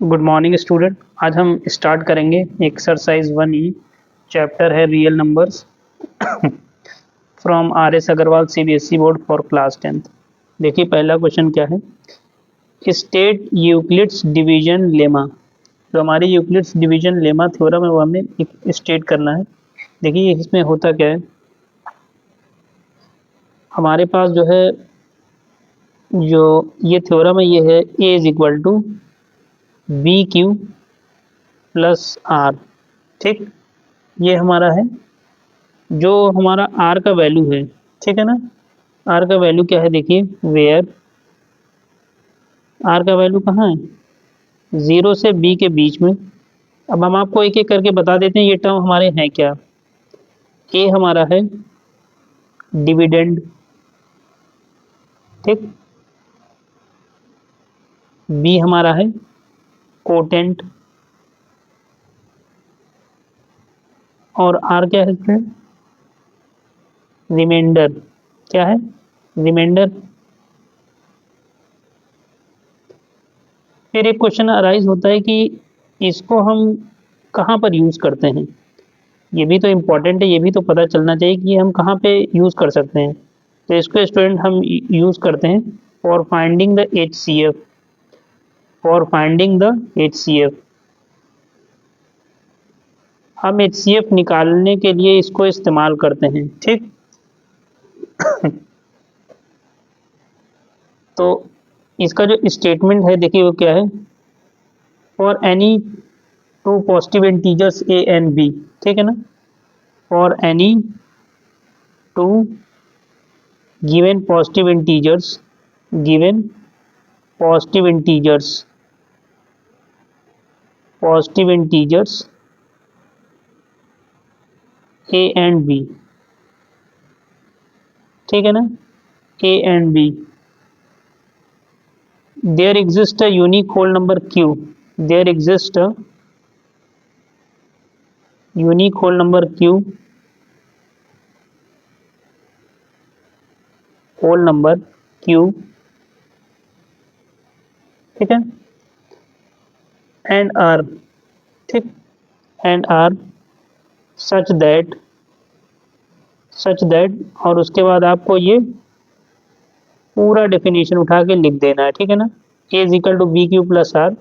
Good morning student. आज हम start करेंगे एक्सरसाइज 1E। चैप्टर है real numbers from RS Agarwal CBSE board for class 10th। देखिए पहला क्वेश्चन क्या है। State Euclid's division lemma. तो हमारी यूक्लिड्स डिवीजन लेमा थ्योरम है वो हमें स्टेट करना है। देखिए इसमें होता क्या है, हमारे पास जो है जो ये थ्योरम है ये है A is equal to b q plus r. ठीक, ये हमारा है जो हमारा आर का वैल्यू है। ठीक है ना, आर का वैल्यू क्या है, देखिए वेयर आर का वैल्यू कहाँ है, 0 से बी के बीच में। अब हम आपको एक एक करके बता देते हैं ये टर्म हमारे हैं क्या। ए हमारा है डिविडेंड, ठीक, बी हमारा है कोटेंट, और आर क्या है इसमें, रिमाइंडर। क्या है, रिमाइंडर। फिर एक क्वेश्चन अराइज होता है कि इसको हम कहाँ पर यूज करते हैं, ये भी तो इम्पोर्टेंट है, ये भी तो पता चलना चाहिए कि हम कहाँ पे यूज कर सकते हैं। तो इसको स्टूडेंट हम यूज करते हैं for finding the HCF, for finding the HCF। हम HCF निकालने के लिए इसको इस्तेमाल करते हैं। ठीक तो इसका जो स्टेटमेंट है देखिए वो क्या है, for any two positive integers A and B। ठीक है ना, for any two given positive integers, given positive integers, positive integers A and B। ठीक है ना, A and B, there exists a unique whole number Q, there exists a unique whole number Q, whole number Q। ठीक है, and R, ठीक, and R such that और उसके बाद आपको ये पूरा डेफिनेशन उठा के लिख देना है। ठीक है ना, A is equal to b q plus r,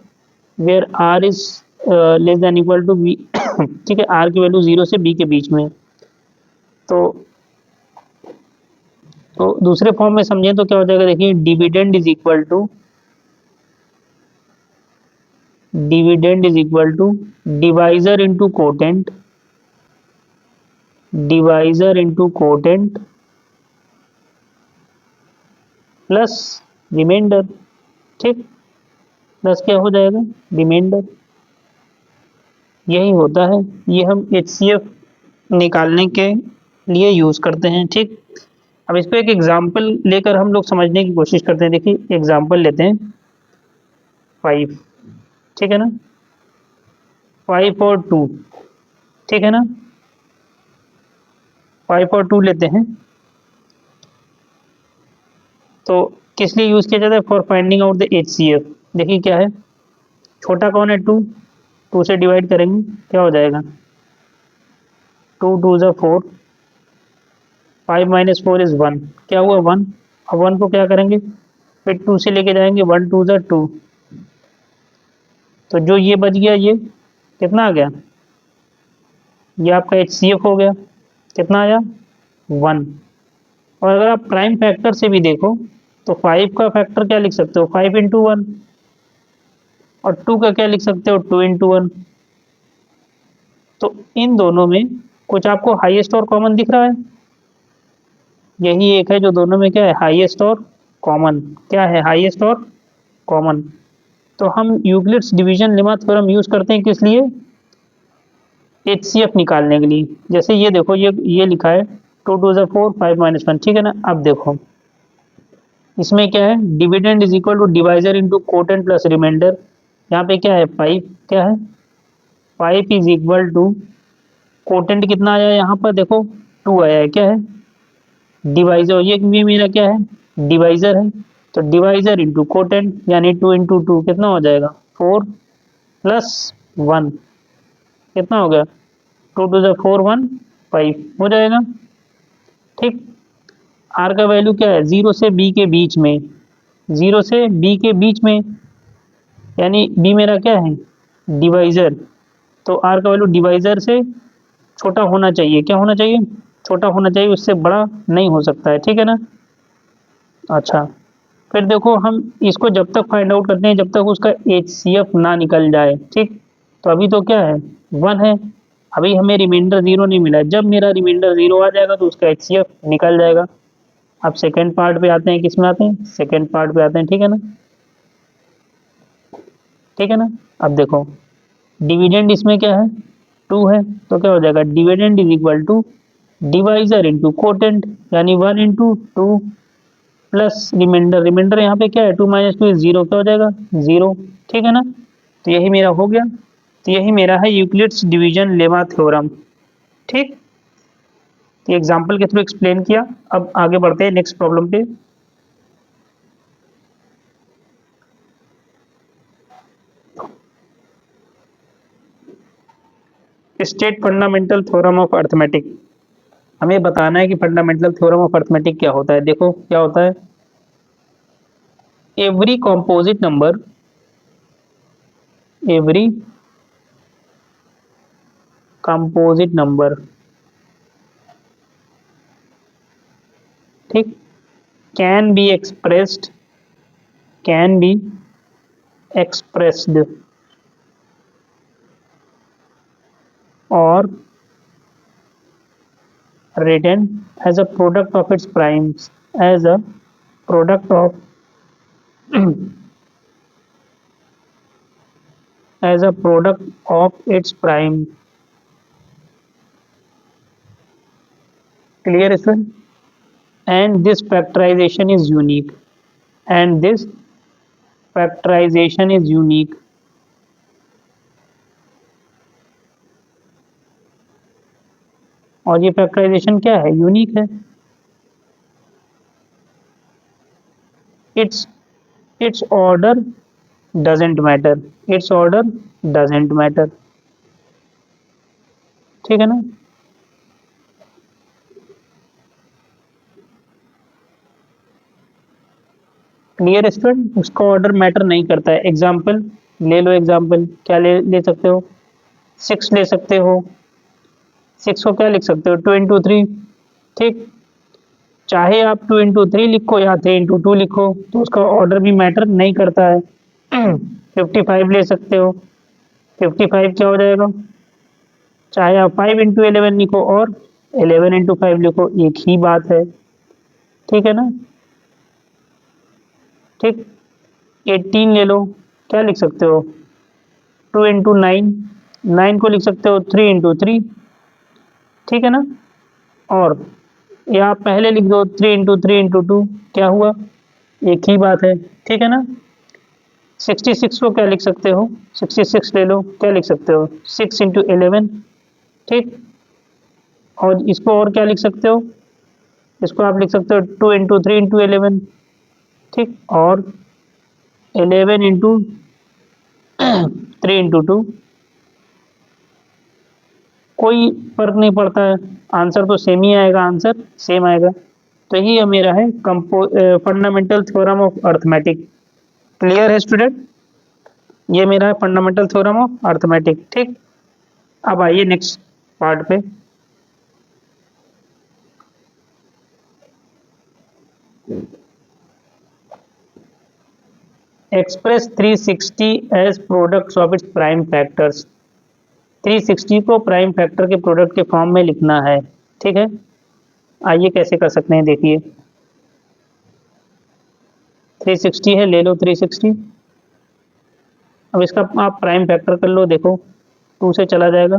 where r is less than equal to b. ठीक है, आर की वैल्यू 0 से बी के बीच में। तो दूसरे फॉर्म में समझें तो क्या हो जाएगा, देखिए dividend is equal to divisor into quotient, divisor into quotient plus remainder. ठीक, प्लस क्या हो जाएगा, रिमाइंडर। यही होता है, ये हम HCF निकालने के लिए यूज करते हैं। ठीक, अब इस पे एक एग्जाम्पल लेकर हम लोग समझने की कोशिश करते हैं। देखिए एग्जाम्पल लेते हैं 5। ठीक है ना, 5 और 2। ठीक है ना, 5 और 2 लेते हैं। तो किस लिए यूज किया जाता है, for finding out the HCF। देखिए क्या है, छोटा कौन है, 2, 2 से डिवाइड करेंगे क्या हो जाएगा, 2 2 ज़ा 4, 5 माइनस 4 इज 1, क्या हुआ 1। अब 1 को क्या करेंगे, फिर 2 से लेके जाएंगे, 1 2 ज़ा 2, तो जो ये बच गया ये कितना आ गया, ये आपका HCF हो गया। कितना आया, 1। और अगर आप प्राइम फैक्टर से भी देखो तो 5 का फैक्टर क्या लिख सकते हो, 5 इंटू 1, और 2 का क्या लिख सकते हो, 2 इंटू 1। तो इन दोनों में कुछ आपको हाईएस्ट और कॉमन दिख रहा है, यही एक है जो दोनों में क्या है, हाईएस्ट और कॉमन। क्या है, हाईएस्ट और कॉमन। तो हम Euclid's division lemma theorem use करते हैं किस लिए, HCF निकालने के लिए। जैसे ये देखो, ये लिखा है 2 2 ज़ा 4, 5 माइनस 1। ठीक है ना, अब देखो इसमें क्या है, dividend is equal to divisor into quotient plus remainder. यहाँ पे क्या है, 5, क्या है 5 इज इक्वल टू कोटेंट कितना आया है, यहाँ पर देखो 2 आया है, क्या है डिवाइजर, ये भी मेरा क्या है डिवाइजर है। तो डिवाइजर इंटू कोटेंट यानी 2 इंटू 2 कितना हो जाएगा, 4। प्लस 1 कितना हो गया, 2 टू ज़ 4 1 5 हो जाएगा। ठीक, आर का वैल्यू क्या है, 0 से बी के बीच में, 0 से बी के बीच में, यानी बी मेरा क्या है, डिवाइजर। तो आर का वैल्यू डिवाइजर से छोटा होना चाहिए, क्या होना चाहिए, छोटा होना चाहिए, उससे बड़ा नहीं हो सकता है, ठीक है ना। अच्छा, फिर देखो हम इसको जब तक फाइंड आउट करते हैं जब तक उसका HCF ना निकल जाए। ठीक, तो अभी तो क्या है, 1 है, अभी हमें रिमाइंडर 0 नहीं मिला है, जब मेरा रिमाइंडर 0 आ जाएगा तो उसका HCF निकल जाएगा। अब सेकेंड पार्ट पे आते हैं, किस में आते हैं, सेकेंड पार्ट पे आते हैं, ठीक है ना, ठीक है ना। अब देखो डिविडेंड इसमें क्या है, 2 है, तो क्या हो जाएगा, dividend is equal to divisor into quotient, यानी 1 इंटू 2 प्लस रिमाइंडर, रिमाइंडर यहाँ पे क्या है, 2 माइनस 2 0, क्या हो जाएगा, 0, ठीक है ना। तो यही मेरा हो गया, तो यही मेरा है यूक्लिड्स डिवीजन लेमा थ्योरम। ठीक, ये एग्जाम्पल के थ्रू एक्सप्लेन किया। अब आगे बढ़ते हैं नेक्स्ट प्रॉब्लम पे। State fundamental theorem of arithmetic. हमें बताना है कि फंडामेंटल थ्योरम ऑफ अर्थमेटिक क्या होता है। देखो क्या होता है, every composite number, every composite number, ठीक, can be expressed, can be expressed और written as a product of its primes, as a product of as a product of its prime. Clear student? And this factorization is unique, and this factorization is unique, और ये factorisation क्या है, unique है। It's it's order doesn't matter, it's order doesn't matter, ठीक है ना। Clear student, उसका order matter नहीं करता है। एग्जाम्पल ले लो, एग्जाम्पल क्या ले सकते हो, 6 ले सकते हो, 6 को क्या लिख सकते हो, 2 into 3, ठीक, चाहे आप 2 into 3 लिखो या 3 into 2 लिखो, तो उसका ऑर्डर भी मैटर नहीं करता है। 55 ले सकते हो, 55 क्या हो जाएगा, चाहे आप 5 into 11 लिखो और 11 into 5 लिखो, एक ही बात है, ठीक है ना। ठीक, 18 ले लो, क्या लिख सकते हो, 2 into 9, 9 को लिख सकते हो 3 into 3, ठीक है ना। और या आप पहले लिख दो 3 into 3 into 2, क्या हुआ, एक ही बात है, ठीक है ना। 66 को क्या लिख सकते हो, 66 ले लो, क्या लिख सकते हो, 6 into 11, ठीक। और इसको और क्या लिख सकते हो, इसको आप लिख सकते हो 2 into 3 into 11, ठीक, और 11 into 3 into 2, कोई फर्क नहीं पड़ता है, आंसर तो सेम ही आएगा, आंसर सेम आएगा। तो यही मेरा है fundamental theorem of arithmetic. Clear है स्टूडेंट, ये मेरा है फंडामेंटल थ्योरम ऑफ अर्थमेटिक। ठीक, अब आइए नेक्स्ट पार्ट पे। Express 360 as products of its prime factors. 360 को प्राइम फैक्टर के प्रोडक्ट के फॉर्म में लिखना है, ठीक है। आइए कैसे कर सकते हैं, देखिए 360 है, ले लो 360। अब इसका आप प्राइम फैक्टर कर लो, देखो 2 से चला जाएगा,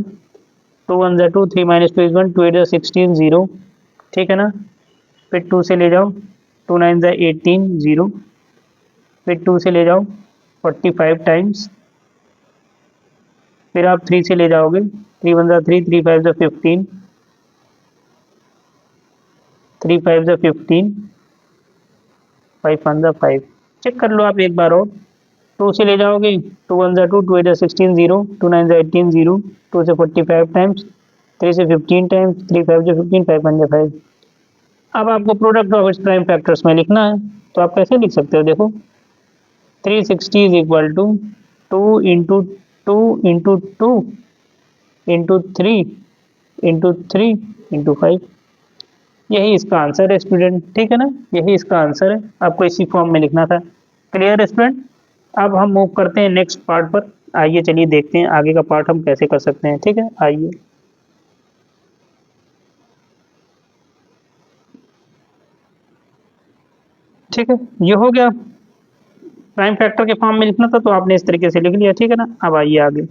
2 1 2, 3 - 2 is 1, 2 8 16 0, ठीक है ना। फिर 2 से ले जाओ, 2 9 18 0, फिर 2 से ले जाओ 45 टाइम्स, फिर आप 3 से ले जाओगे, 3 1 3, 3 5 15, 3 5 15, 5 1 5। चेक कर लो आप एक बार और, टू से ले जाओगे, टू वन ज़ा टू, टू एट ज़ा 16 0, टू नाइन ज़ा 18 0, टू से 45 टाइम्स, थ्री से 15 टाइम्स, थ्री फाइव से 15, फाइव वन ज़ा फाइव। अब आपको product of its prime factors में लिखना है, तो आप कैसे लिख सकते हो? देखो 360 is equal to two into two into two into three into five. यही इसका आंसर है स्टूडेंट, ठीक है ना, यही इसका आंसर है, आपको इसी फॉर्म में लिखना था। क्लियर है स्टूडेंट? अब हम मूव करते हैं नेक्स्ट पार्ट पर। आइए चलिए देखते हैं आगे का पार्ट हम कैसे कर सकते हैं, ठीक है, आइए। ठीक है, ये हो गया, प्राइम फैक्टर के फॉर्म में लिखना था तो आपने इस तरीके से लिख लिया, ठीक है ना। अब आइए आगे।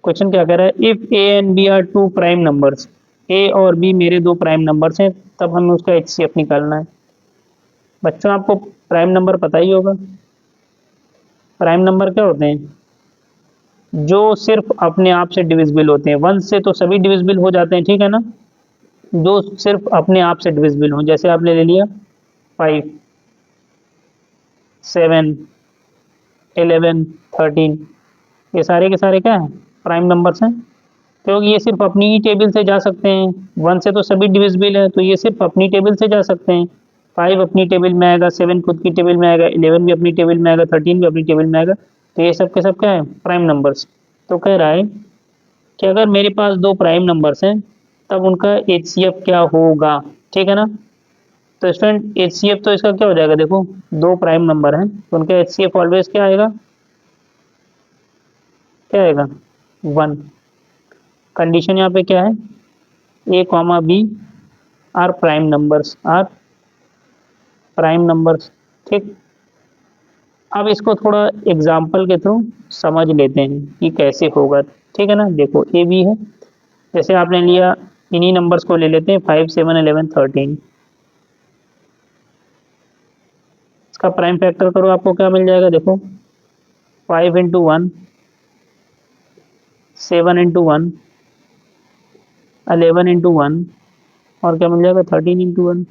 क्वेश्चन क्या कह रहा है? If A and B are two prime numbers, A और बी मेरे दो प्राइम नंबर्स हैं, तब हमें उसका एचसीएफ निकालना है। बच्चों आपको प्राइम नंबर पता ही होगा। प्राइम नंबर क्या होते हैं? जो सिर्फ अपने आप से डिविजिबल होते हैं। वन से तो सभी डिविजिबल हो जाते हैं, ठीक है ना। जो सिर्फ अपने आप से डिविजिबल हो, जैसे आपने ले लिया 5, 7, 11, 13, ये सारे के सारे क्या हैं? प्राइम नंबर्स हैं, क्योंकि ये सिर्फ अपनी ही टेबल से जा सकते हैं। वन से तो सभी डिविजिबल है, तो ये सिर्फ अपनी टेबल से जा सकते हैं। 5 अपनी टेबल में आएगा, 7 खुद की टेबल में आएगा, 11 भी अपनी टेबल में आएगा, 13 भी अपनी टेबल में आएगा। तो ये सब के सब क्या है? Prime numbers. तो कह रहा है कि अगर मेरे पास दो प्राइम नंबर्स हैं, तब उनका एचसीएफ क्या होगा, ठीक है ना। तो स्टूडेंट एचसीएफ तो इसका क्या हो जाएगा? देखो दो प्राइम नंबर हैं तो उनका एचसीएफ ऑलवेज क्या आएगा? क्या आएगा? 1। कंडीशन यहाँ पे क्या है? A comma B are prime numbers, are prime numbers, ठीक। अब इसको थोड़ा एग्जाम्पल के थ्रू समझ लेते हैं कि कैसे होगा, ठीक है ना। देखो ए बी है, जैसे आपने लिया, इन्हीं नंबर्स को ले लेते हैं 5, 7, 11, 13। इसका प्राइम फैक्टर करो, आपको क्या मिल जाएगा? देखो 5 इंटू 1, 7 इंटू 1, 11 इंटू 1, और क्या मिल जाएगा? 13 इंटू 1।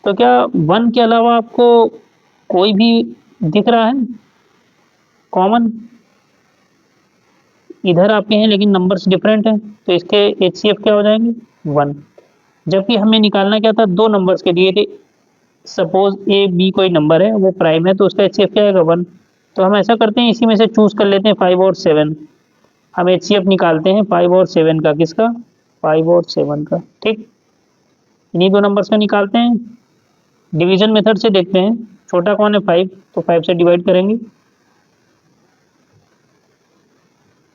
तो क्या 1 के अलावा आपको कोई भी दिख रहा है कॉमन? इधर आपके हैं लेकिन नंबर्स डिफरेंट हैं, तो इसके एचसीएफ क्या हो जाएंगे? 1। जबकि हमें निकालना क्या था? दो नंबर्स के दिए थे। सपोज ए बी कोई नंबर है, वो प्राइम है, तो उसका एचसीएफ क्या आएगा? 1। तो हम ऐसा करते हैं, इसी में से चूज कर लेते हैं 5 और 7। हम एचसीएफ निकालते हैं 5 और 7 का। किसका? 5 और 7 का, ठीक। इन्हीं दो नंबर्स का निकालते हैं। डिवीजन मेथड से देखते हैं, छोटा कौन है? 5, तो 5 से डिवाइड करेंगे।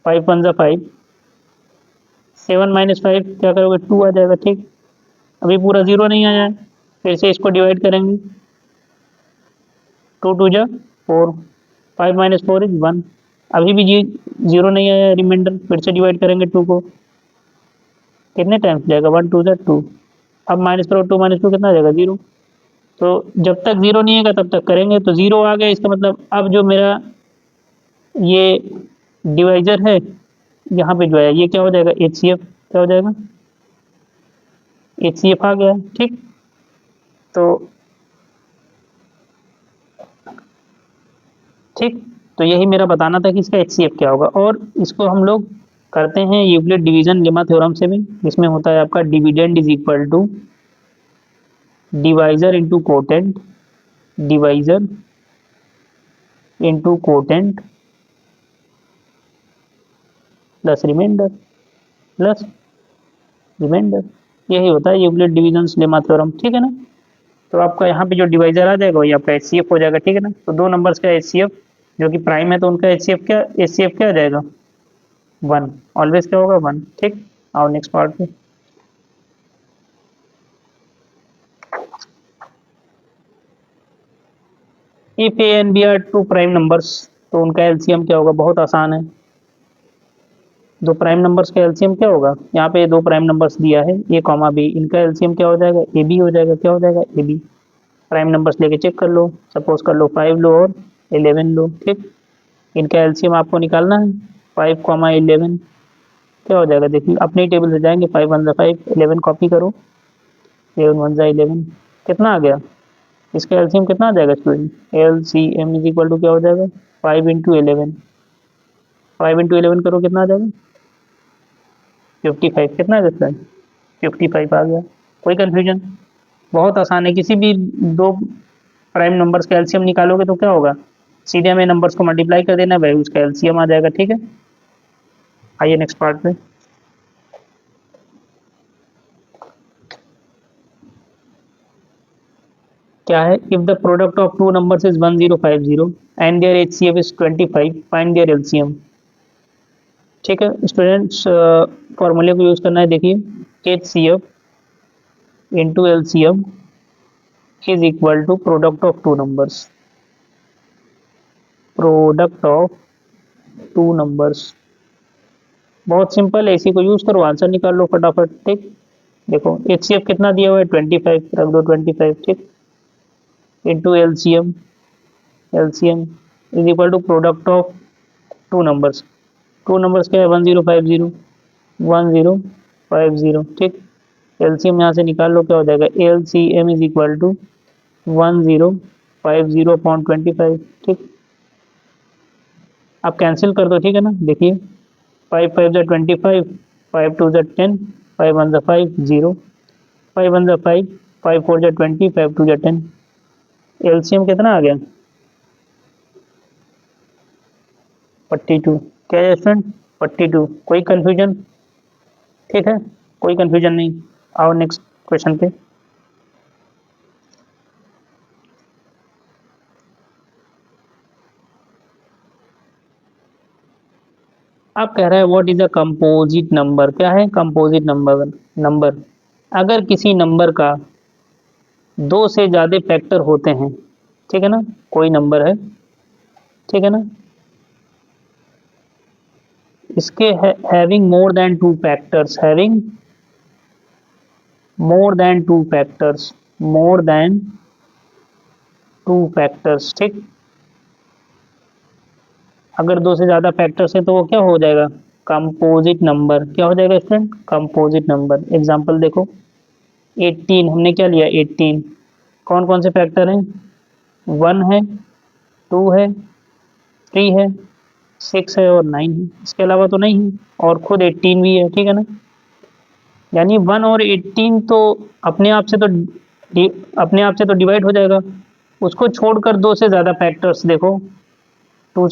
5 1 5, 7 माइनस 5 क्या करोगे? 2 आ जाएगा, ठीक। अभी पूरा 0 नहीं आया है, फिर से इसको डिवाइड करेंगे। 2 2 जा 4, 5 माइनस 4 इज 1। अभी भी 0 नहीं आया है रिमाइंडर, फिर से डिवाइड करेंगे 2 को। कितने टाइम्स जाएगा? 1 2 जा 2। अब माइनस करो, 2 माइनस 2 कितना आ जाएगा? 0। तो जब तक 0 नहीं आएगा तब तक करेंगे, तो 0 आ गया, इसका मतलब अब जो मेरा ये डिवाइजर है यहाँ पे जो है, ये क्या हो जाएगा? एचसीएफ क्या हो जाएगा? एचसीएफ आ गया, ठीक। तो ठीक, तो यही मेरा बताना था कि इसका एचसीएफ क्या होगा। और इसको हम लोग करते हैं यूक्लिड डिवीजन लेमा थ्योरम से भी, जिसमें होता है आपका dividend is equal to divisor into quotient, divisor into quotient plus remainder, plus remainder. यही होता है यूक्लिड डिवीजन लेमा थ्योरम, ठीक है ना। तो आपका यहाँ पे जो डिवाइजर आ जाएगा वही आपका एचसीएफ हो जाएगा, ठीक है ना। तो दो नंबर्स का एचसीएफ जो कि प्राइम है, तो उनका एचसीएफ क्या आ जाएगा? 1। ऑलवेज क्या होगा? 1, ठीक। आओ नेक्स्ट पार्ट पे। If A and B are two prime numbers, तो उनका एलसीएम क्या होगा? बहुत आसान है। दो प्राइम नंबर्स का एलसीएम क्या होगा? यहाँ पे दो प्राइम नंबर्स दिया है ए कॉमा बी, इनका एलसीएम क्या हो जाएगा? ए बी हो जाएगा। क्या हो जाएगा? A B. प्राइम नंबर्स लेके चेक कर लो, सपोज कर लो 5 लो और 11 लो, ठीक। इनका एलसीएम आपको निकालना है 5 कॉमा 11। क्या हो जाएगा देखिए, अपने टेबल से जाएंगे, 5 वन ज़ा 5, 11 कॉपी करो, 11 वन ज़ा 11, कितना आ गया, इसका एलसीएम कितना आ जाएगा student, LCM is equal to क्या हो जाएगा, 5 इंटू 11, 5 इंटू 11 करो, कितना आ जाएगा, 55, कितना आ जाता है, 55 आ गया। कोई कन्फ्यूजन, बहुत आसान है, किसी भी दो प्राइम नंबर्स का एलसीएम निकालोगे तो क्या होगा, सीधे हमें नंबर्स को मल्टीप्लाई कर देना है भाई, उसका एलसीएम आ जाएगा, ठीक है। आइए नेक्स्ट पार्ट पे। क्या है, if the product of two numbers is 1050 and their HCF is 25, find their LCM. ठीक है स्टूडेंट्स, फॉर्मूले को यूज करना है, देखिए HCF into LCM is equal to product of two numbers, product of two numbers, बहुत सिंपल है, इसी को यूज करो, आंसर निकाल लो फटाफट, ठीक। देखो एचसीएफ कितना दिया हुआ है, 25, रख दो 25, ठीक, into LCM, LCM is equal to product of two numbers, two numbers क्या है, 1050, 1050, ठीक। एलसीएम यहाँ से निकाल लो, क्या हो जाएगा, LCM is equal to 1050 upon 25, ठीक। आप कैंसिल कर दो, ठीक है ना, देखिए 5 5 ज़ा 25, 5 2 ज़ा 10, 5 1 ज़ा 5, 0, 5 1 ज़ा 5, 5 4 ज़ा 20, 5 2 ज़ा 10, एलसीएम कितना आ गया, 42, क्या है स्टूडेंट, 42। कोई कंफ्यूजन, ठीक है, कोई कंफ्यूजन नहीं। आओ नेक्स्ट क्वेश्चन पे। अब कह रहा है what is a composite number, क्या है कंपोजिट नंबर, नंबर अगर किसी नंबर का दो से ज्यादा फैक्टर होते हैं, ठीक है ना, कोई नंबर है, ठीक है ना, इसके having more than two factors, having more than two factors, more than two factors, ठीक। अगर दो से ज्यादा फैक्टर्स है तो वो क्या हो जाएगा, कंपोजिट नंबर, क्या हो जाएगा स्टूडेंट, कंपोजिट नंबर। एग्जांपल देखो 18, हमने क्या लिया 18, कौन कौन से फैक्टर हैं, 1 है, 2 है, 3 है, 6 है और 9 है, इसके अलावा तो नहीं है, और खुद 18 भी है, ठीक है ना। यानी 1 और 18 तो अपने आप से तो डिवाइड हो जाएगा, उसको छोड़कर दो से ज़्यादा फैक्टर्स देखो, 2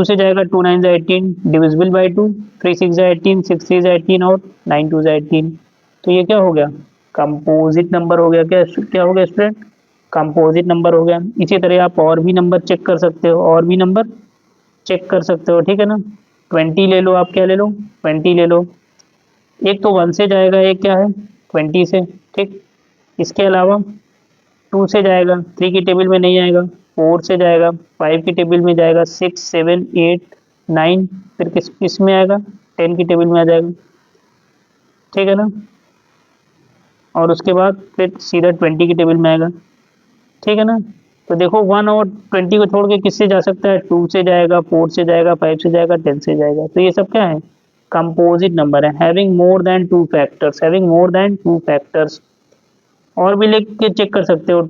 से जाएगा, 2 9 ज़ा 18, डिविजिबल बाई 2, 3 6 ज़ा 18, 6 3 ज़ा 18 और 9 2 ज़ा 18, तो ये क्या हो गया, कंपोजिट नंबर हो गया, क्या क्या हो गया स्टूडेंट, कंपोजिट नंबर हो गया। इसी तरह आप और भी नंबर चेक कर सकते हो, और भी नंबर चेक कर सकते हो, ठीक है ना। 20 ले लो, आप क्या ले लो, 20 ले लो, एक तो 1 से जाएगा, एक क्या है 20 से, ठीक। इसके अलावा 2 से जाएगा, 3 की टेबल में नहीं आएगा, 4 से जाएगा, 5 की टेबल में जाएगा, 6 7 8 9, फिर किस किस में आएगा, 10 की टेबल में आ जाएगा, ठीक है ना। और उसके बाद फिर सीधा 20 की टेबल में आएगा, ठीक है ना। तो देखो 1 और 20 को छोड़ के किससे जा सकता है, 2 से जाएगा, 4 से जाएगा, 5 से जाएगा, 10 से जाएगा, तो ये सब क्या है, कंपोजिट नंबर है, having more than two factors, having more than two factors. और भी लिख के चेक कर सकते हो,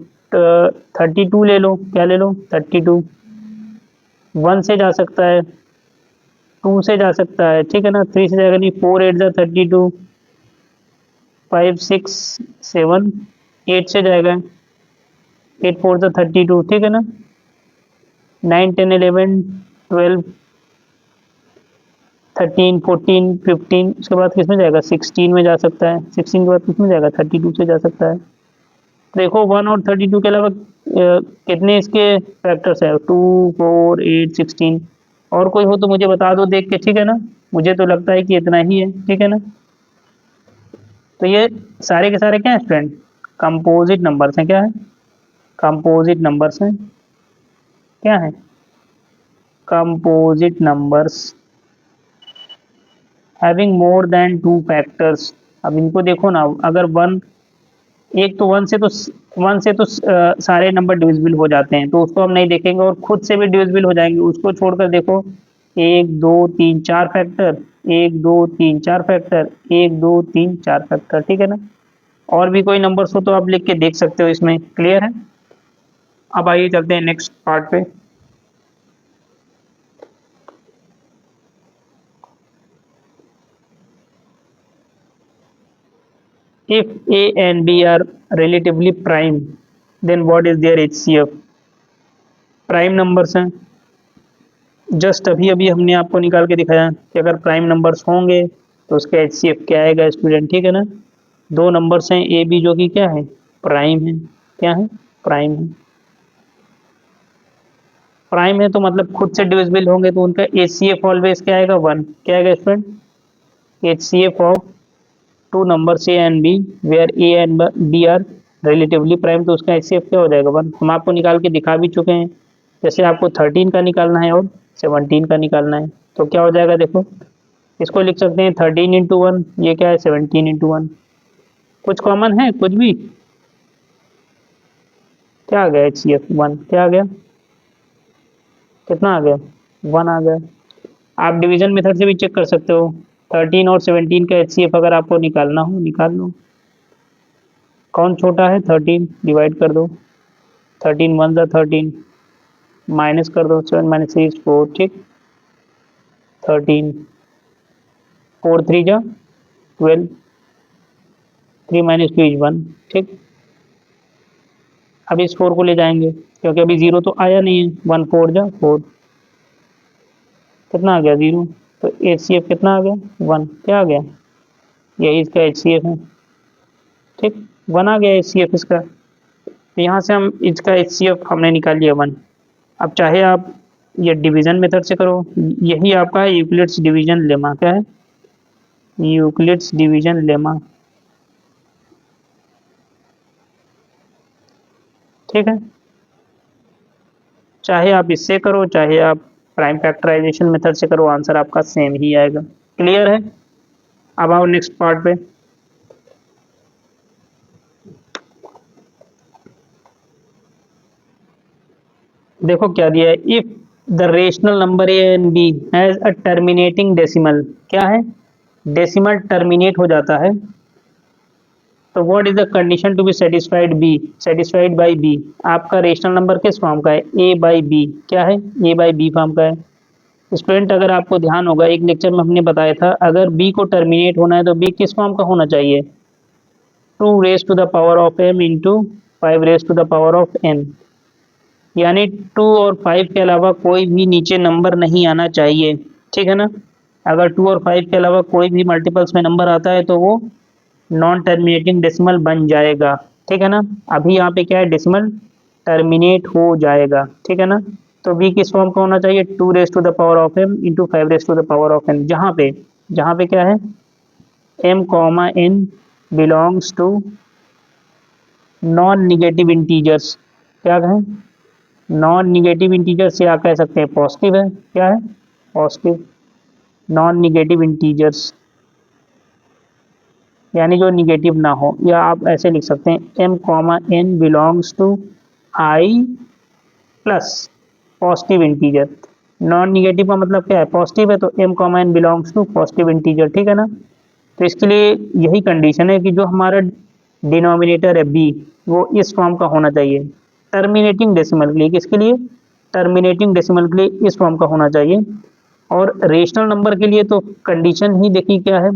32 ले लो, क्या ले लो 32, 1 से जा सकता है, 2 से जा सकता है, ठीक है ना, 3 से जाएगा नहीं, 4 8 जा 32, 5 6 7 8 से जाएगा, 8 4 जा 32, ठीक है ना, 9 10 11 12 13 14 15, उसके बाद किस में जाएगा, 16 में जा सकता है, 16 के बाद किस में जाएगा, 32 से जा सकता है। देखो 1 और 32 के अलावा कितने इसके फैक्टर्स है, 2 4 8 16, और कोई हो तो मुझे बता दो देख के, ठीक है ना, मुझे तो लगता है कि इतना ही है, ठीक है ना। तो ये सारे के सारे क्या है स्टूडेंट, कंपोजिट नंबर्स हैं, क्या है, कंपोजिट नंबर्स हैं, क्या है, composite numbers having more than two factors. अब इनको देखो ना, अगर वन, एक तो वन से तो सारे नंबर डिविजिबल हो जाते हैं, तो उसको हम नहीं देखेंगे, और खुद से भी डिविजिबल हो जाएंगे, उसको छोड़कर देखो 1 2 3 4 फैक्टर, 1 2 3 4 फैक्टर, 1 2 3 4 फैक्टर, ठीक है ना। और भी कोई नंबर्स हो तो आप लिख के देख सकते हो इसमें, क्लियर है। अब आइए चलते हैं नेक्स्ट पार्ट पे। If A and B are relatively prime, then what is their HCF? Prime numbers हैं, जस्ट अभी अभी हमने आपको निकाल के दिखाया कि अगर प्राइम नंबर्स होंगे तो उसका HCF क्या आएगा स्टूडेंट, ठीक है ना। दो नंबर्स हैं ए बी जो कि क्या है, प्राइम है। क्या है, प्राइम है। प्राइम है तो मतलब खुद से डिविजिबल होंगे तो उनका HCF ऑलवेज क्या आएगा, 1। क्या आएगा student, HCF of two numbers A and B where A and B are relatively prime, तो उसका HCF क्या हो जाएगा, 1। हम आपको निकाल के दिखा भी चुके हैं। जैसे आपको 13 का निकालना है और 17 का निकालना है तो क्या हो जाएगा, देखो इसको लिख सकते हैं 13 इंटू 1, ये क्या है 17 इंटू 1। कुछ कॉमन है, कुछ भी, क्या आ गया HCF 1, क्या आ गया, कितना आ गया, 1 आ गया। आप डिवीजन मेथड से भी चेक कर सकते हो। 13 और 17 का HCF अगर आपको निकालना हो निकाल लो। कौन छोटा है, 13 डिवाइड कर दो, 13 1 जा 13, माइनस कर दो, 7 माइनस 3 4, ठीक। 13 4 3 जा 12, 3 माइनस 2 इज 1, ठीक। अब इस 4 को ले जाएंगे क्योंकि अभी 0 तो आया नहीं है, 1 4 जा 4, कितना आ गया 0, तो HCF कितना आ गया, 1। क्या आ गया, यही इसका HCF है, ठीक। 1 आ गया HCF इसका, तो यहाँ से हम इसका HCF हमने निकाल लिया 1। अब चाहे आप ये डिवीजन मेथड से करो, यही आपका है यूक्लिड्स डिवीजन लेमा। क्या है, यूक्लिड्स डिवीजन लेमा, ठीक है। चाहे आप इससे करो चाहे आप प्राइम फैक्टराइजेशन मेथड से करो, आंसर आपका सेम ही आएगा, क्लियर है। अब आओ नेक्स्ट पार्ट पे। देखो क्या दिया है, if the rational number A and B has a terminating decimal, क्या है, डेसिमल टर्मिनेट हो जाता है, तो what is the condition to be satisfied B, satisfied by B. आपका रेशनल नंबर किस फॉर्म का है, ए बाई बी, क्या है, ए बाई बी फॉर्म का है। स्टूडेंट अगर आपको ध्यान होगा एक लेक्चर में हमने बताया था, अगर बी को टर्मिनेट होना है तो बी किस फॉर्म का होना चाहिए, 2 raise to the power of m into 5 raise to the power of n, यानी 2 और 5 के अलावा कोई भी नीचे नंबर नहीं आना चाहिए, ठीक है ना। अगर 2 और 5 के अलावा कोई भी मल्टीपल्स में नंबर आता है तो वो नॉन टर्मिनेटिंग डेसिमल बन जाएगा, ठीक है ना। अभी यहाँ पे क्या है, डेसिमल टर्मिनेट हो जाएगा, ठीक है ना। तो बी किस फॉर्म का होना चाहिए, 2 raise to the power of m into 5 raise to the power of n, जहाँ पे क्या है, m comma n belongs to non negative integers. क्या कहें, नॉन निगेटिव इंटीजर्स, या कह सकते हैं पॉजिटिव है, क्या है, पॉजिटिव नॉन निगेटिव इंटीजर्स, यानी जो निगेटिव ना हो, या आप ऐसे लिख सकते हैं m comma n belongs to i plus positive integer. Non negative का मतलब क्या है, पॉजिटिव है, तो m comma n belongs to positive integer, ठीक है ना। तो इसके लिए यही कंडीशन है कि जो हमारा डिनोमिनेटर है b वो इस फॉर्म का होना चाहिए, टर्मिनेटिंग डेसिमल के लिए, किसके लिए, टर्मिनेटिंग डेसिमल के लिए इस फॉर्म का होना चाहिए। और रेशनल नंबर के लिए तो कंडीशन ही देखिए क्या है,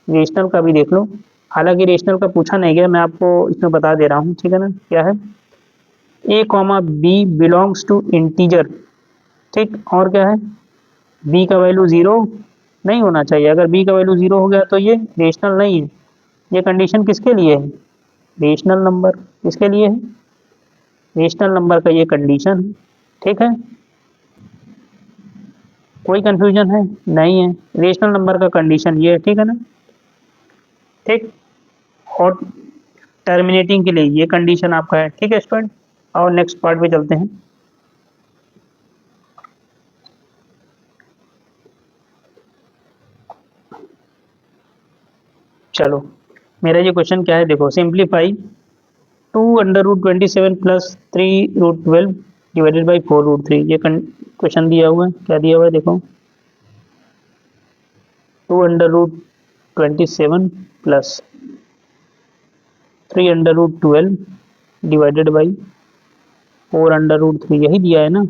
रेशनल का भी देख लो, हालांकि रेशनल का पूछा नहीं गया, मैं आपको इसमें बता दे रहा हूँ, ठीक है ना। क्या है, a comma B belongs to integer, ठीक। और क्या है, b का वैल्यू 0 नहीं होना चाहिए, अगर b का वैल्यू 0 हो गया तो ये रेशनल नहीं है। ये कंडीशन किसके लिए है, रेशनल नंबर, किसके लिए है, रेशनल नंबर का ये कंडीशन है, ठीक है। कोई कंफ्यूजन है, नहीं है, रेशनल नंबर का कंडीशन ये है, ठीक है ना, ठीक। और टर्मिनेटिंग के लिए ये कंडीशन आपका है, ठीक है स्टूडेंट। और नेक्स्ट पार्ट पे चलते हैं। चलो मेरा ये क्वेश्चन क्या है, देखो सिंप्लीफाई 2√27 प्लस 3√12 डिवाइडेड बाई 4√3, ये क्वेश्चन दिया हुआ है, क्या दिया हुआ है देखो, 2/√27 प्लस 3/√12 डिवाइडेड बाई 4/√3, यही दिया है ना।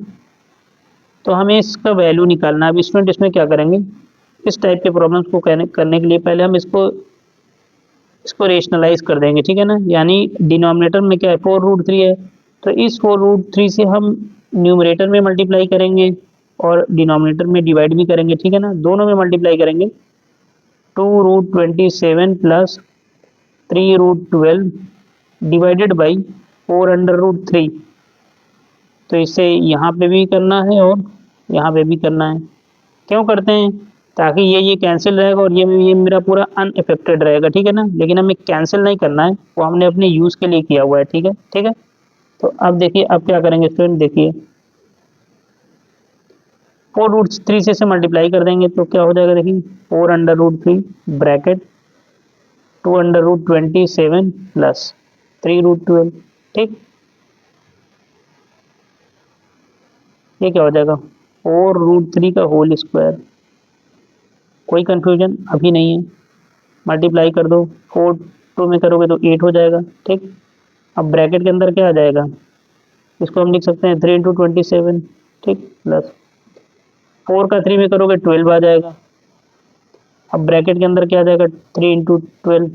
तो हमें इसका वैल्यू निकालना है। अब स्टूडेंट इसमें क्या करेंगे, इस टाइप के प्रॉब्लम्स को करने के लिए पहले हम इसको इसको रेशनलाइज कर देंगे, ठीक है ना। यानी डिनोमिनेटर में क्या है, 4√3 है, तो इस 4√3 से हम न्यूमरेटर में मल्टीप्लाई करेंगे और डिनोमिनेटर में डिवाइड भी करेंगे, ठीक है ना। दोनों में मल्टीप्लाई करेंगे। 2√27 प्लस 3√12 डिवाइडेड बाई 4/√3। तो इसे यहाँ पे भी करना है और यहाँ पे भी करना है। क्यों करते हैं, ताकि ये कैंसिल रहेगा और ये मेरा पूरा अनइफेक्टेड रहेगा, ठीक है ना। लेकिन हमें कैंसिल नहीं करना है, वो हमने अपने यूज़ के लिए किया हुआ है, ठीक है, ठीक है। तो अब देखिए, अब क्या करेंगे स्टूडेंट, देखिए 4√3 से मल्टीप्लाई कर देंगे तो क्या हो जाएगा, देखिए 4/√3 ब्रैकेट 2/27 प्लस 3√12, ठीक। ये क्या हो जाएगा, 4√3 का होल स्क्वायर। कोई कंफ्यूजन अभी नहीं है, मल्टीप्लाई कर दो, 4 2 में करोगे तो 8 हो जाएगा, ठीक। अब ब्रैकेट के अंदर क्या आ जाएगा, इसको हम लिख सकते हैं 3/27, ठीक, प्लस 4 का 3 में करोगे 12 आ जाएगा। अब ब्रैकेट के अंदर क्या आ जाएगा, 3/12,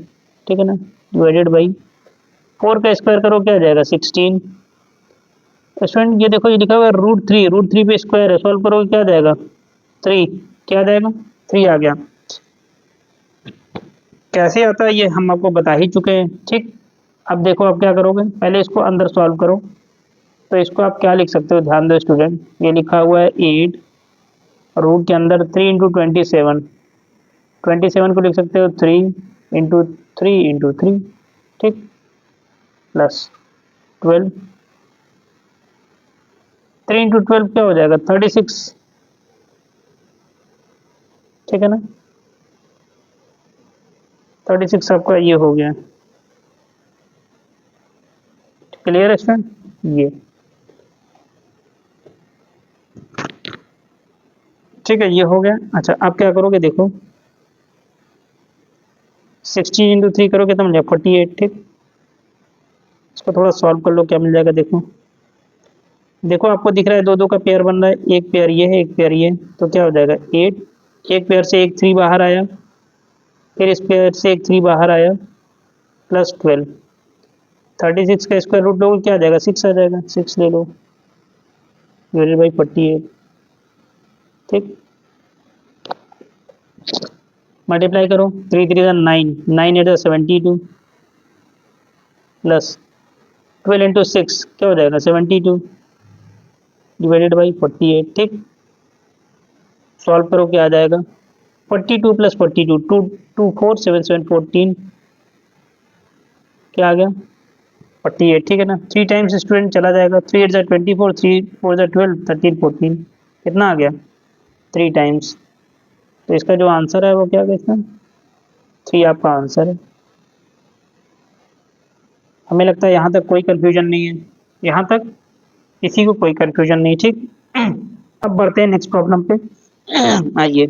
ठीक है ना, डिवाइडेड बाई 4 का स्क्वायर करो क्या आ जाएगा, 16। स्टूडेंट ये देखो, ये लिखा हुआ है √3 पे स्क्वायर है, सॉल्व करोगे क्या आ जाएगा, 3, क्या आ जाएगा, 3 आ गया। कैसे आता है ये हम आपको बता ही चुके हैं, ठीक। अब देखो, अब क्या करोगे, पहले इसको अंदर सॉल्व करो। तो इसको आप क्या लिख सकते हो, ध्यान दो स्टूडेंट, ये लिखा हुआ है 8, रूट के अंदर 3/27, 27 को लिख सकते हो 3/3, ठीक, प्लस 12, 3/12 क्या हो जाएगा, 36, ठीक है ना। 36 आपका ये हो गया, क्लियर है स्टूडेंट। ये ठीक है, ये हो गया। अच्छा, आप क्या करोगे, देखो 16/3 करोगे तो मिल जाएगा 48, ठीक। इसको थोड़ा सॉल्व कर लो, क्या मिल जाएगा, देखो देखो आपको दिख रहा है 2 2 का पेयर बन रहा है, एक पेयर ये है, एक पेयर ये, तो क्या हो जाएगा 8, एक पेयर से एक 3 बाहर आया, फिर इस पेयर से एक 3 बाहर आया, प्लस 12, 36 का स्क्वायर रूट लोगे क्या आ जाएगा, 6 आ जाएगा, 6 ले लो, डिवाइडेड बाई 48, ठीक। मल्टीप्लाई करो, 3 3 9, 9 8 72, प्लस 12 इंटू 6 क्या हो जाएगा, 72, डिवाइडेड बाई 48, ठीक। सॉल्व करो क्या आ जाएगा, 42 प्लस 42, 2 2 4 7 7 14, क्या आ गया, 48, ठीक है ना। 3 टाइम्स स्टूडेंट चला जाएगा, 3 8 जा 24, 3 4 जा 12, 13 14, कितना आ गया, 3 टाइम्स। तो इसका जो आंसर है वो क्या है, इसमें 3 आपका आंसर है। हमें लगता है यहाँ तक कोई कंफ्यूजन नहीं है, यहाँ तक किसी को कोई कंफ्यूजन नहीं, ठीक। अब बढ़ते हैं नेक्स्ट प्रॉब्लम पे। आइए,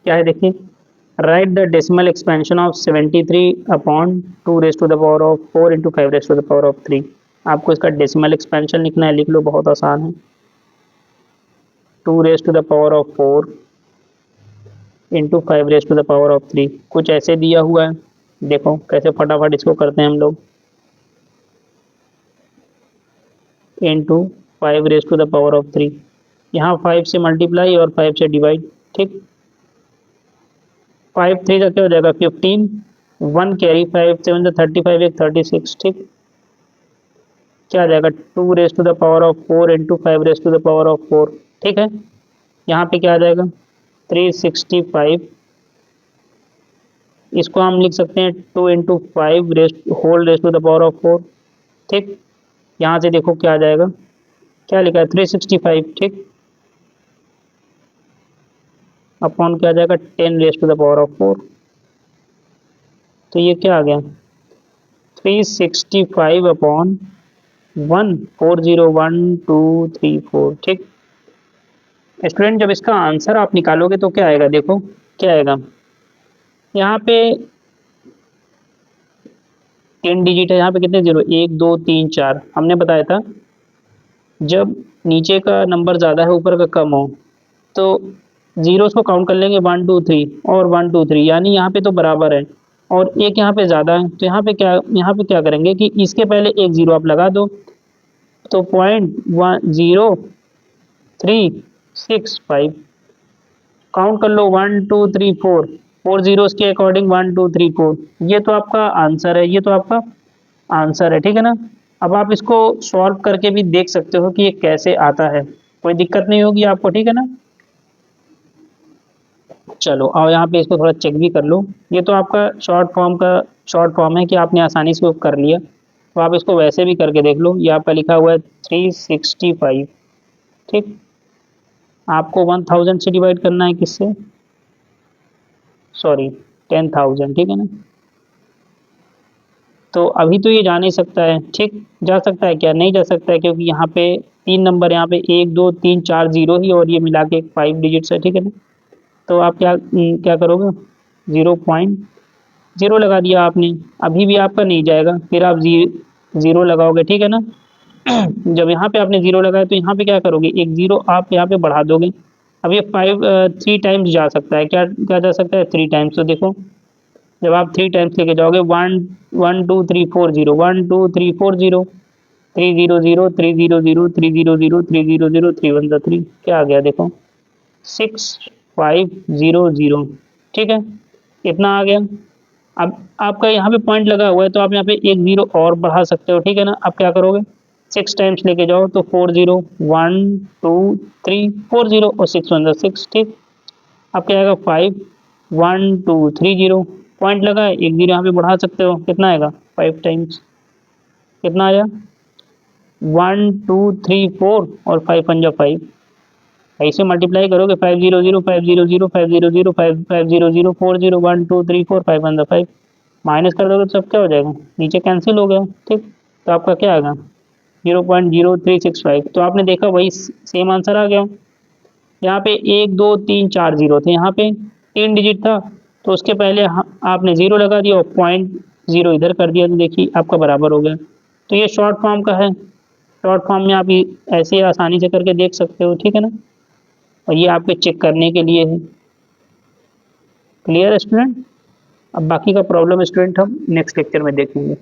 क्या है देखिए, right the decimal expansion of 73/2 into 5 आपको इसका डेसिमल एक्सपेंशन लिखना है, लिख लो, बहुत आसान है। 2 4 into 5 कुछ ऐसे दिया हुआ है, देखो कैसे फटाफट इसको करते हैं हम लोग, इंटू 5 यहाँ 5 से मल्टीप्लाई और 5 से डिवाइड, ठीक। 5 3 का क्या हो जाएगा, 15, 1 कैरी, 5 7 जा 35, एक 36, ठीक। क्या आ जाएगा, 2 4 इंटू 5 ठीक है। यहाँ पे क्या आ जाएगा, 365, इसको हम लिख सकते हैं 2 into 5 whole raised to the power of 4, ठीक। यहाँ से देखो क्या आ जाएगा, क्या लिखा है, 365, ठीक, अपॉन क्या आ जाएगा, 10 raised to the power of 4। तो ये क्या आ गया, 365 अपॉन 1, 401,234। ठीक स्टूडेंट, जब इसका आंसर आप निकालोगे तो क्या आएगा, देखो क्या आएगा। यहाँ पे 10 डिजिट है, यहाँ पे कितने जीरो, 1 2 3 4। हमने बताया था जब नीचे का नंबर ज़्यादा है ऊपर का कम हो तो जीरोस को काउंट कर लेंगे 1 2 3 और 1 2 3, यानी यहाँ पे तो बराबर है और एक यहाँ पे ज़्यादा है, तो यहाँ पे क्या करेंगे कि इसके पहले एक जीरो आप लगा दो, तो 0.03665 काउंट कर लो, 1 2 3 4, 4 जीरोस के अकॉर्डिंग 1 2 3 4। ये तो आपका आंसर है, ये तो आपका आंसर है, ठीक है ना। अब आप इसको सॉल्व करके भी देख सकते हो कि ये कैसे आता है, कोई दिक्कत नहीं होगी आपको, ठीक है ना। चलो और यहाँ पे इसको थोड़ा चेक भी कर लो। ये तो आपका शॉर्ट फॉर्म है कि आपने आसानी से वो कर लिया, तो आप इसको वैसे भी करके देख लो। ये आपका लिखा हुआ है 365। ठीक, आपको 1000 से डिवाइड करना है, किससे, सॉरी 10,000, ठीक है ना। तो अभी तो ये जा नहीं सकता है, ठीक, जा सकता है क्या, नहीं जा सकता है, क्योंकि यहाँ पे 3 नंबर, यहाँ पे 1 2 3 4 जीरो ही, और ये मिला के 5 डिजिट्स है, ठीक है ना। तो आप क्या करोगे, 0.0 लगा दिया आपने, अभी भी आपका नहीं जाएगा, फिर आप जीरो लगाओगे, ठीक है ना। जब यहाँ पे आपने जीरो लगाया तो यहाँ पे क्या करोगे, एक जीरो आप यहाँ पे बढ़ा दोगे। अब ये 3 टाइम्स जा सकता है, क्या क्या जा सकता है, 3 टाइम्स। तो देखो जब आप 3 टाइम्स लेके जाओगे, 1 1 2 3 4 0, 1 2 3 4 0, 3 0 0 3 0 0 3 0 0 3 0 0 3 1 3, क्या आ गया देखो, 6500। ठीक है, इतना आ गया। अब आपका यहाँ पे पॉइंट लगा हुआ है तो आप यहाँ पे एक जीरो और बढ़ा सकते हो, ठीक है ना। अब क्या करोगे, 6 टाइम्स लेके जाओ, तो 4 0 1 2 3 4 0 और 6 1 6। ठीक, अब क्या आएगा, 5 1 2 3 0, पॉइंट लगा है, एक जीरो यहाँ पे बढ़ा सकते हो, कितना आएगा, 5 टाइम्स, कितना आया, 1 2 3 4 और 5 1 5। ऐसे मल्टीप्लाई करोगे, 500 500 500 500 40 1 2 3 4 5 1 5, माइनस कर दोगे तो सब क्या हो जाएगा, नीचे कैंसिल हो गया। ठीक, तो आपका क्या आएगा, 0.0365। तो आपने देखा वही सेम आंसर आ गया। यहाँ पे 1 2 3 4 जीरो थे, यहाँ पे 3 डिजिट था, तो उसके पहले आपने जीरो लगा दिया और 0.0 इधर कर दिया, तो देखिए आपका बराबर हो गया। तो ये शॉर्ट फॉर्म का है, शॉर्ट फॉर्म में आप ऐसे आसानी से करके देख सकते हो, ठीक है ना। और ये आपके चेक करने के लिए है। क्लियर है स्टूडेंट। अब बाकी का प्रॉब्लम स्टूडेंट हम नेक्स्ट लेक्चर में देखेंगे।